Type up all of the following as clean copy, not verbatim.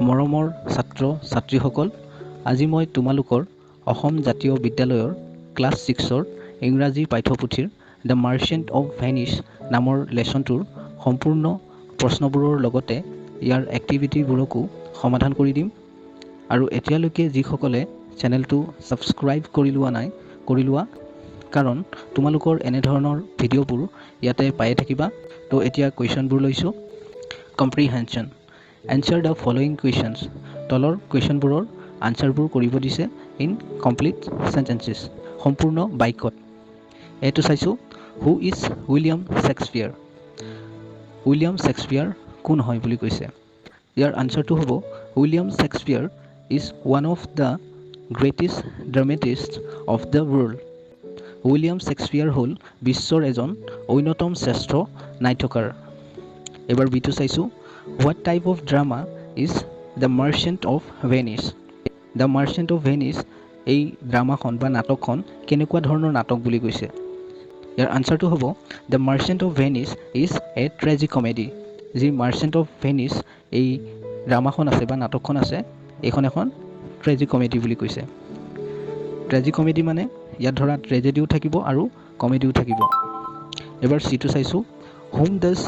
মৰমৰ ছাত্ৰ ছাত্ৰীসকল, আজি মই তোমালোকৰ অসম জাতীয় বিদ্যালয়ৰ ক্লাছ 6ৰ ইংৰাজী পাঠ্যপুথিৰ দ্য মাৰ্চেণ্ট অৱ ভেনিছ নামৰ লেচনটোৰ সম্পূৰ্ণ প্ৰশ্নবোৰৰ লগতে ইয়াৰ এক্টিভিটিবোৰকো সমাধান কৰি দিম। আৰু এতিয়ালৈকে যিসকলে চেনেলটো ছাবস্ক্ৰাইব কৰি লোৱা নাই, কৰি লোৱা, কাৰণ তোমালোকৰ এনেধৰণৰ ভিডিঅ'বোৰ ইয়াতে পায়ে থাকিবা। তো এতিয়া কুৱেশ্যনবোৰ লৈছোঁ। Comprehension. Answer the following questions. তলৰ কুৱেশ্যনবোৰৰ আনচাৰবোৰ কৰিব দিছে ইন কমপ্লিট চেণ্টেঞ্চেছ, সম্পূৰ্ণ বাক্যত। এইটো চাইছোঁ, who is William Shakespeare. William Shakespeare কোন হয় বুলি কৈছে। ইয়াৰ আনচাৰটো হ'ব, William Shakespeare is one of the greatest dramatist of the world. William Shakespeare হ'ল বিশ্বৰ এজন অন্যতম শ্ৰেষ্ঠ নাট্যকাৰ। এবাৰ বিটো চাইছোঁ, what type of drama is the Merchant of Venice. The Merchant of Venice, এই ড্ৰামাখন বা নাটকখন কেনেকুৱা ধৰণৰ নাটক বুলি কৈছে। ইয়াৰ আনচাৰটো হ'ব, the Merchant of Venice is a tragicomedy. যি মাৰ্চেণ্ট অফ ভেনিছ এই ড্ৰামাখন আছে বা নাটকখন আছে, এইখন এখন ট্ৰেজি কমেডি বুলি কৈছে। ট্ৰেজি কমেডি মানে ইয়াত ধৰা ট্ৰেজেডিও থাকিব আৰু কমেডিও থাকিব। এবাৰ চিটো চাইছোঁ, হুম ডাজ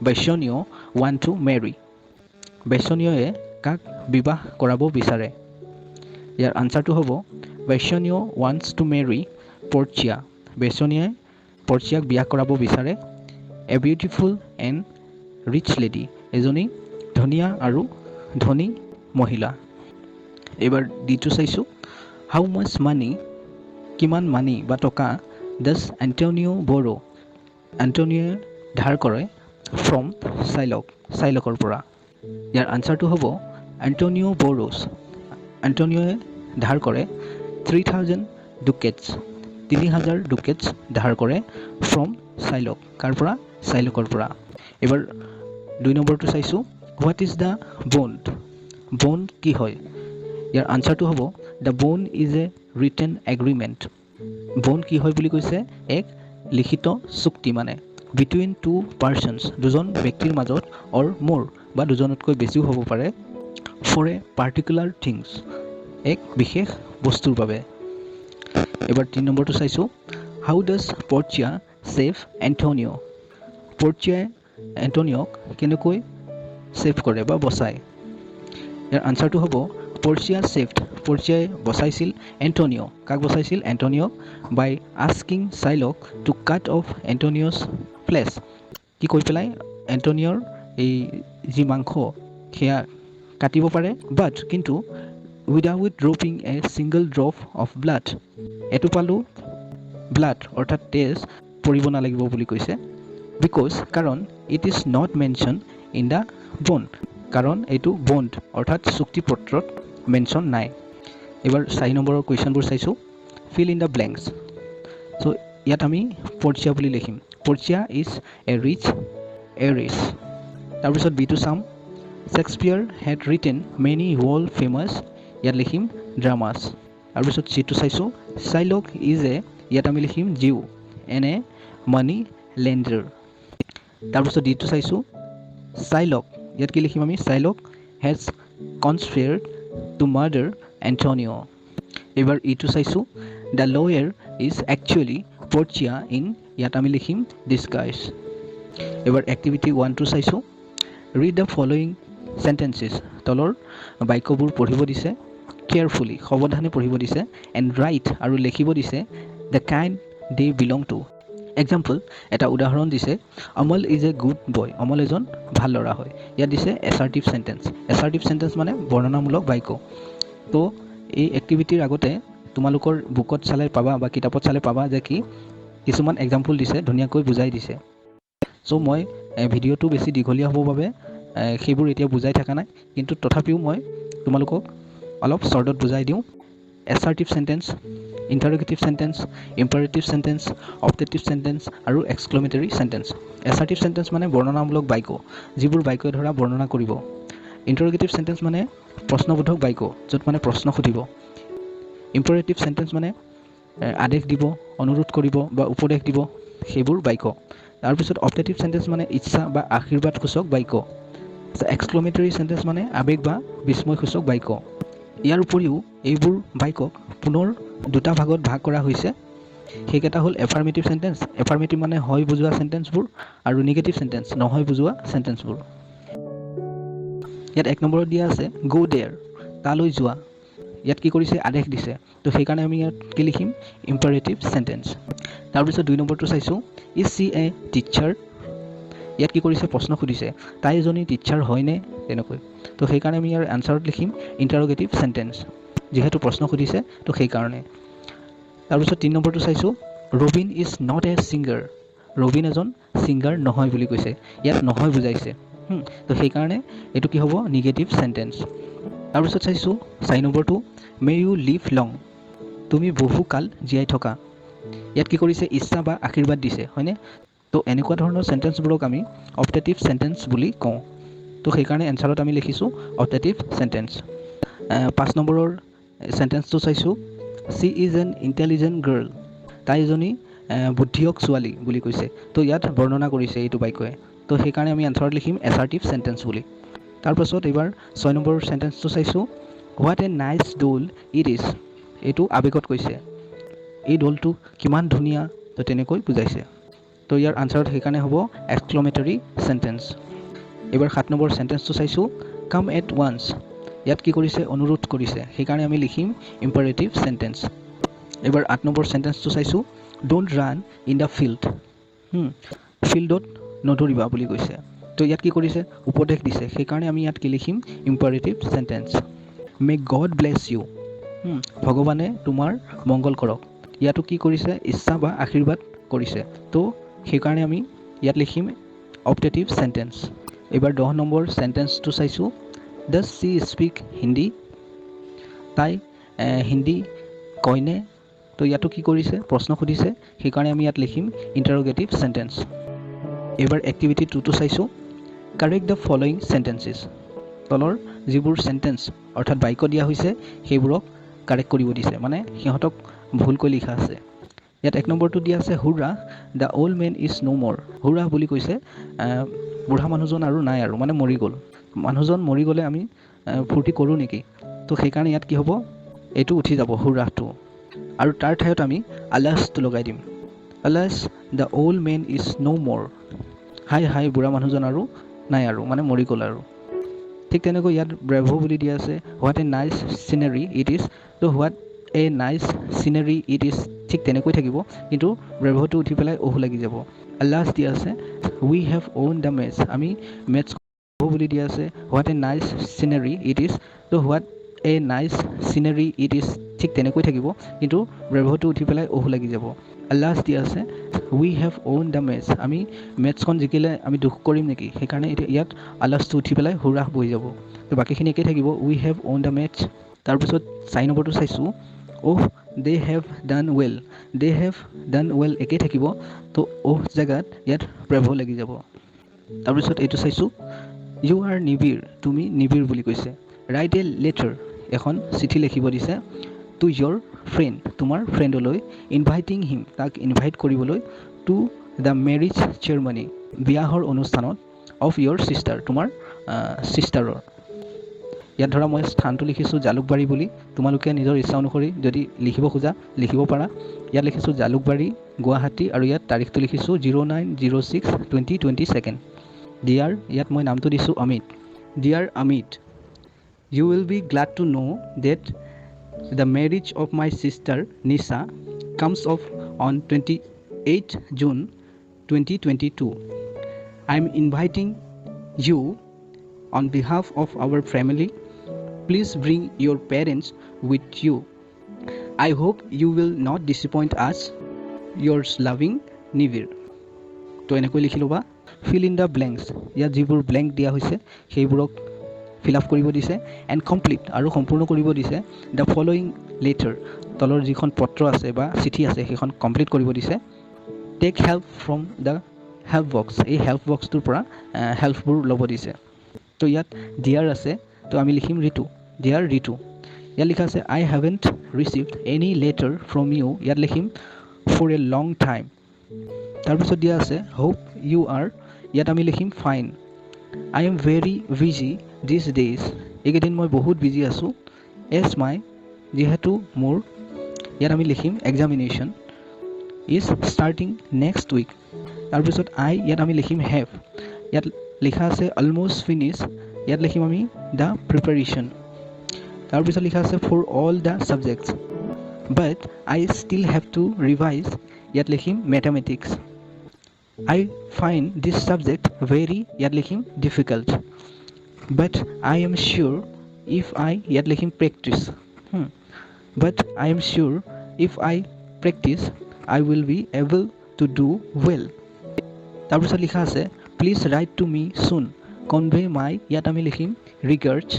বেশ্যনিয় ৱান্ট টু মেৰি। বেশ্যনিয়ে কাক বিবাহ কৰাব বিচাৰে। ইয়াৰ আনচাৰটো হ'ব, বেশ্যনিয় ৱান্টছ টু মেৰি পৰ্চিয়া। বেশ্যনিয়ে পৰ্চিয়াক বিয়া কৰাব বিচাৰে। A beautiful and rich lady, এজনী ধুনীয়া আৰু ধনী মহিলা। এইবাৰ ডিটো চাইছোঁ, হাউ মাছ মানি, কিমান মানি বা টকা ডাজ এণ্টনিঅ বৰো। এণ্টনিঅ'য়ে ধাৰ কৰে ফ্ৰম চাইলক, চাইলকৰ পৰা। ইয়াৰ আনচাৰটো হ'ব, এণ্টনিঅ বৰোজ। এণ্টনিঅ'য়ে ধাৰ কৰে 3000 ডুকেটছ, 3000 ডুকেটছ ধাৰ কৰে ফ্ৰম চাইলক, কাৰ পৰা, চাইলকৰ পৰা। এইবাৰ 2 নম্বৰটো চাইছোঁ, what is the bond. Bond কি হয়। ইয়াৰ আনচাৰটো হ'ব, the bond is a written agreement. Bond কি হয় বুলি কৈছে, এক লিখিত চুক্তি মানে বিটুইন টু পাৰ্চনছ, দুজন ব্যক্তিৰ মাজত, অৰ মোৰ বা দুজনতকৈ বেছিও হ'ব পাৰে, ফৰ এ পাৰ্টিকুলাৰ থিংছ, এক বিশেষ বস্তুৰ বাবে। এবাৰ 3 নম্বৰটো চাইছোঁ, হাউ ডাজ পৰ্চিয়া ছেভ এণ্টনিঅ। পৰ্চিয়াই এণ্টনিঅক কেনেকৈ ছেভ কৰে বা বচায়। ইয়াৰ আনচাৰটো হ'ব, পৰ্চিয়া ছেভড, পৰ্চিয়াই বচাইছিল এণ্টনিঅ। কাক বচাইছিল, এণ্টনিঅক, by asking Shylock to cut off Antonio's flesh. কি কৈ পেলাই, এণ্টনিঅ'ৰ এই যি মাংস সেয়া কাটিব পাৰে, বাট কিন্তু without dropping a single drop of blood, এটোপালো ব্লাড অৰ্থাৎ তেজ পৰিব নালাগিব বুলি কৈছে। বিকজ, কাৰণ it is not mention in the bond, কাৰণ এইটো বণ্ড অৰ্থাৎ চুক্তিপত্ৰত মেনশ্যন নাই। এইবাৰ 4 নম্বৰৰ কুৱেশ্যনবোৰ চাইছোঁ, ফিল ইন দ্য ব্লেংকছ। চ' ইয়াত আমি পৰ্চিয়া বুলি লিখিম, পৰ্চিয়া ইজ এ ৰিচ এৰিছ। তাৰপিছত বিটো চাম, Shakespeare head written many world famous, ইয়াত লিখিম ড্ৰামাছ। তাৰপিছত চিটো চাইছোঁ, চাইলক ইজ এ, ইয়াত আমি লিখিম জিউ, এন এ মানি লেণ্ডাৰ। তাৰপিছত ডিটো চাইছোঁ, চাইলক, ইয়াত কি লিখিম আমি, Shylock has conspired to murder Antonio. এইবাৰ ইটো চাইছোঁ, the lawyer is actually Portia in, ইয়াত আমি লিখিম ডিছগাইজ। এইবাৰ এক্টিভিটি 1টো চাইছোঁ, ৰিড দ্য ফলোয়িং চেণ্টেঞ্চেছ। তলৰ বাক্যবোৰ পঢ়িব দিছে কেয়াৰফুলি, সাৱধানে পঢ়িব দিছে, এণ্ড ৰাইট আৰু লিখিব দিছে the kind De belong to. Example, এটা উদাহৰণ দিছে, Amal is a good boy, Amal এজন ভাল ল'ৰা হয়। ইয়াত দিছে এছাৰ্টিভ চেণ্টেঞ্চ। এছাৰ্টিভ চেণ্টেঞ্চ মানে বৰ্ণনামূলক বাক্য। তো এই এক্টিভিটিৰ আগতে তোমালোকৰ বুকত চালে পাবা বা কিতাপত চালে পাবা যে কি কিছুমান এক্সাম্পল দিছে, ধুনীয়াকৈ বুজাই দিছে। চ' মই ভিডিঅ'টো বেছি দীঘলীয়া হ'বৰ বাবে সেইবোৰ এতিয়া বুজাই থকা নাই, কিন্তু তথাপিও মই তোমালোকক অলপ শ্বৰ্টত বুজাই দিওঁ। Assertive sentence, interrogative sentence, imperative sentence, objective sentence আৰু এক্সক্লেমেটৰী চেণ্টেঞ্চ। এছাৰ্টিভ চেণ্টেঞ্চ মানে বৰ্ণনামূলক বাক্য, যিবোৰ বাক্যই ধৰা বৰ্ণনা কৰিব। ইণ্টাৰগেটিভ চেণ্টেঞ্চ মানে প্ৰশ্নবোধক বাক্য, য'ত মানে প্ৰশ্ন সুধিব। ইম্পাৰেটিভ চেণ্টেঞ্চ মানে আদেশ দিব, অনুৰোধ কৰিব বা উপদেশ দিব, সেইবোৰ বাক্য। তাৰপিছত অবজেক্টিভ চেণ্টেঞ্চ মানে ইচ্ছা বা আশীৰ্বাদসূচক বাক্য। এক্সক্লেমেটৰী চেণ্টেন্স মানে আৱেগ বা বিস্ময়সূচক বাক্য। ইয়াৰ উপৰিও এইবোৰ বাক্যক পুনৰ দুটা ভাগত ভাগ কৰা হৈছে। সেইকেইটা হ'ল এফাৰ্মেটিভ চেণ্টেন্স, এফাৰ্মেটিভ মানে হয় বুজোৱা চেণ্টেন্সবোৰ, আৰু নিগেটিভ চেণ্টেন্স নহয় বুজোৱা চেণ্টেন্সবোৰ। ইয়াত 1 নম্বৰত দিয়া আছে গো দেয়াৰ, তালৈ যোৱা। ইয়াত কি কৰিছে? আদেশ দিছে। তো সেইকাৰণে আমি ইয়াত কি লিখিম? Imperative sentence. তাৰপিছত 2 নম্বৰটো চাইছোঁ, ইজ চি এ টিচাৰ। ইয়াত কি কৰিছে? প্ৰশ্ন সুধিছে, তাই এজনী টিচাৰ হয়নে? তেনেকৈ। তো সেইকাৰণে আমি ইয়াৰ এনচাৰত লিখিম ইণ্টাৰগেটিভ চেণ্টেন্স, যিহেতু প্ৰশ্ন সুধিছে তো সেইকাৰণে। তাৰপিছত 3 নম্বৰটো চাইছোঁ, Robin is not a singer. Robin এজন ছিংগাৰ নহয় বুলি কৈছে। ইয়াত নহয় বুজাইছে। তো সেইকাৰণে এইটো কি হ'ব? Negative sentence. তাৰপিছত চাইছোঁ 4 নম্বৰটো, মে ইউ লিভ লং। তুমি বহুকাল জীয়াই থকা। ইয়াত কি কৰিছে? ইচ্ছা বা আশীৰ্বাদ দিছে, হয়নে? তো এনেকুৱা ধৰণৰ চেণ্টেন্সবোৰক আমি অপটেটিভ চেণ্টেন্স বুলি কওঁ। তো সেইকাৰণে এনচাৰত আমি লিখিছোঁ অপটেটিভ চেণ্টেন্স। 5 নম্বৰৰ চেণ্টেন্সটো চাইছোঁ, C is an intelligent girl. তাই এজনী বুদ্ধিয়ক ছোৱালী বুলি কৈছে। তো ইয়াত বৰ্ণনা কৰিছে এইটো বাক্যই। তো সেইকাৰণে আমি এনচাৰত লিখিম এছাৰ্টিভ চেণ্টেন্স বুলি। তাৰপাছত এইবাৰ 6 নম্বৰ চেণ্টেন্সটো চাইছোঁ, what a nice doll it is. এইটো আৱেগত কৈছে, এই ডলটো কিমান ধুনীয়া, তো তেনেকৈ বুজাইছে। তো ইয়াৰ আনচাৰত সেইকাৰণে হ'ব এক্সক্লেমেটৰী চেণ্টেন্স। এইবাৰ 7 নম্বৰ চেণ্টেন্সটো চাইছোঁ, কাম এট ওৱান্স। ইয়াত কি কৰিছে? অনুৰোধ কৰিছে। সেইকাৰণে আমি লিখিম ইম্পাৰেটিভ চেণ্টেন্স। এইবাৰ 8 নম্বৰ চেণ্টেন্সটো চাইছোঁ, don't run in the field. ফিল্ডত নদৌৰিবা বুলি কৈছে। তো ইয়াত কি কৰিছে? উপদেশ দিছে। সেইকাৰণে আমি ইয়াত কি লিখিম? Imperative sentence. May God bless you. ভগৱানে তোমাৰ মংগল কৰক। ইয়াতো কি কৰিছে? ইচ্ছা বা আশীৰ্বাদ কৰিছে। তো সেইকাৰণে আমি ইয়াত লিখিম অপটেটিভ চেণ্টেন্স। এইবাৰ 10 নম্বৰ চেণ্টেন্সটো চাইছোঁ, ডাজ চি স্পীক হিন্দী। তাই হিন্দী কয়নে? তো ইয়াতো কি কৰিছে? প্ৰশ্ন সুধিছে। সেইকাৰণে আমি ইয়াত লিখিম ইণ্টাৰগেটিভ চেণ্টেন্স। এইবাৰ এক্টিভিটি 2টো চাইছোঁ, কাৰেক্ট দ্য ফলোয়িং চেণ্টেন্সেছ। তলৰ যিবোৰ চেণ্টেন্স অৰ্থাৎ বাক্য দিয়া হৈছে সেইবোৰক কাৰেক্ট কৰিব দিছে, মানে সিহঁতক ভুলকৈ লিখা আছে। ইয়াত 1 নম্বৰটো দিয়া আছে, hurrah the old man is no' more. হুৰা বুলি কৈছে বুঢ়া মানুহজন আৰু নাই আৰু, মানে মৰি গ'ল। মানুহজন মৰি গ'লে আমি ফূৰ্তি কৰোঁ নেকি? তো সেইকাৰণে ইয়াত কি হ'ব? এইটো উঠি যাব, হুৰাটো। আৰু তাৰ ঠাইত আমি আলাছটো লগাই দিম। Alas the old man is no' more. হাই হাই, বুঢ়া মানুহজন আৰু নাই আৰু, মানে মৰি গ'ল আৰু। ঠিক তেনেকৈ ইয়াত ব্ৰেভো বুলি দিয়া আছে, what a nice scenery it is. তো what a nice scenery it is ঠিক তেনেকৈ থাকিব, কিন্তু ব্ৰেভোটো উঠি পেলাই অহু লাগি যাব। লাষ্ট দিয়া আছে, we have won the match. আমি মেটছ বুলি দিয়া আছে, what a nice scenery it is. তো what a nice scenery it is ঠিক তেনেকৈ থাকিব, কিন্তু ব্ৰেভোটো উঠি পেলাই অহু লাগি যাব। লাষ্ট দিয়া আছে, we have won the match. আমি মেটছখন জিকিলে আমি দুখ কৰিম নেকি? সেইকাৰণে এতিয়া ইয়াত আলাছটো উঠি পেলাই হুৰাহ বহি যাব। তো বাকীখিনি একেই থাকিব, we have won the match. তাৰপিছত 4 নম্বৰটো চাইছোঁ, oh they have done well. They have done well একেই থাকিব, তো অহ জেগাত ইয়াত ব্ৰেভো লাগি যাব। তাৰপিছত এইটো চাইছোঁ, ইউ আৰ নিবিৰ। তুমি নিবিৰ বুলি কৈছে। Write a letter. এখন চিঠি লিখিব দিছে। To your friend. তোমাৰ ফ্ৰেণ্ডলৈ। Inviting him. তাক ইনভাইট কৰিবলৈ। To the marriage ceremony. বিয়াহৰ অনুষ্ঠানত। Of your sister. তোমাৰ ছিষ্টাৰৰ। ইয়াত ধৰা মই স্থানটো লিখিছোঁ জালুকবাৰী বুলি। তোমালোকে নিজৰ ইচ্ছা অনুসৰি যদি লিখিব খোজা লিখিব পাৰা। ইয়াত লিখিছোঁ জালুকবাৰী, গুৱাহাটী, আৰু ইয়াত তাৰিখটো লিখিছোঁ 09/06/2022। ডিয়াৰ, ইয়াত মই নামটো দিছোঁ Amit. Dear Amit, you will be glad to know' that the marriage of my sister Nisha comes off on 28 June 2022. I am inviting you on behalf of our family. Please bring your parents with you. I hope you will not disappoint us. Yours loving, Nivir. তো এনেকৈ লিখি ল'বা। Fill in the blanks. ইয়াত যিবোৰ blank দিয়া হৈছে সেইবোৰক fill up কৰিব দিছে। এণ্ড কমপ্লিট, আৰু সম্পূৰ্ণ কৰিব দিছে দ্য ফলোয়িং লেটাৰ। তলৰ যিখন পত্ৰ আছে বা চিঠি আছে সেইখন কমপ্লিট কৰিব দিছে। Take help from the help box. এই হেল্প বক্সটোৰ পৰা হেল্পবোৰ ল'ব দিছে। তো ইয়াত ডিয়াৰ আছে, তো আমি লিখিম ৰিতু। ডিয়াৰ ৰিতু। ইয়াত লিখা আছে, I haven't received any letter from you. ইয়াত লিখিম ফৰ এ লং টাইম। তাৰপিছত দিয়া আছে, হোপ ইউ আৰ। ইয়াত আমি লিখিম fine. I am very busy these days. এইকেইদিন মই বহুত বিজি আছোঁ। এজ মাই যিহেতু মোৰ ইয়াত আমি লিখিম examination is starting next week. তাৰপিছত আই ইয়াত আমি লিখিম হেভ। ইয়াত লিখা আছে অলমষ্ট ফিনিছ, ইয়াত লিখিম আমি দ্য প্ৰিপাৰেশ্যন। তাৰপিছত লিখা আছে for all the subjects but I still have to revise, ইয়াত লিখিম mathematics. I find this subject very ইয়াত লিখিম difficult but I am sure if I ইয়াত লিখিম practice but I am sure if I practice I will be able to do well। তাৰপিছত লিখা আছে please write to me soon, convey my ইয়াত আমি লিখিম regards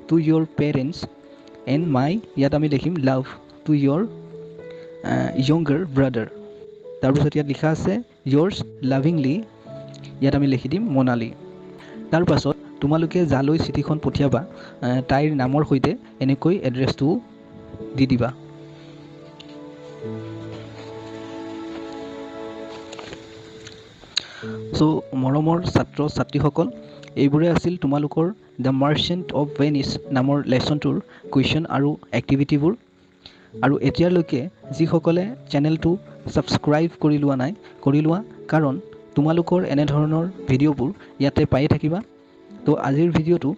to your parents and my ইয়াত আমি লিখিম love to your younger brother। তাৰপিছত ইয়াত লিখা আছে yours lovingly ইয়াত আমি লিখি দিম মনালী। তাৰ পাছত তোমালোকে যালৈ চিঠিখন পঠিয়াবা তাইৰ নামৰ সৈতে এনেকৈ এড্ৰেছটো দি দিবা। চ' মৰমৰ ছাত্ৰ ছাত্ৰীসকল, এইবোৰে আছিল তোমালোকৰ দ্য মাৰ্চেণ্ট অফ ভেনিছ নামৰ লেচনটোৰ কুৱেশ্যন আৰু এক্টিভিটিবোৰ। আৰু এতিয়ালৈকে যিসকলে চেনেলটো ছাবস্ক্ৰাইব কৰি লোৱা নাই, কৰি লোৱা, কাৰণ তোমালোকৰ এনেধৰণৰ ভিডিঅ'বোৰ ইয়াতে পায়ে থাকিবা। তো আজিৰ ভিডিঅ'টো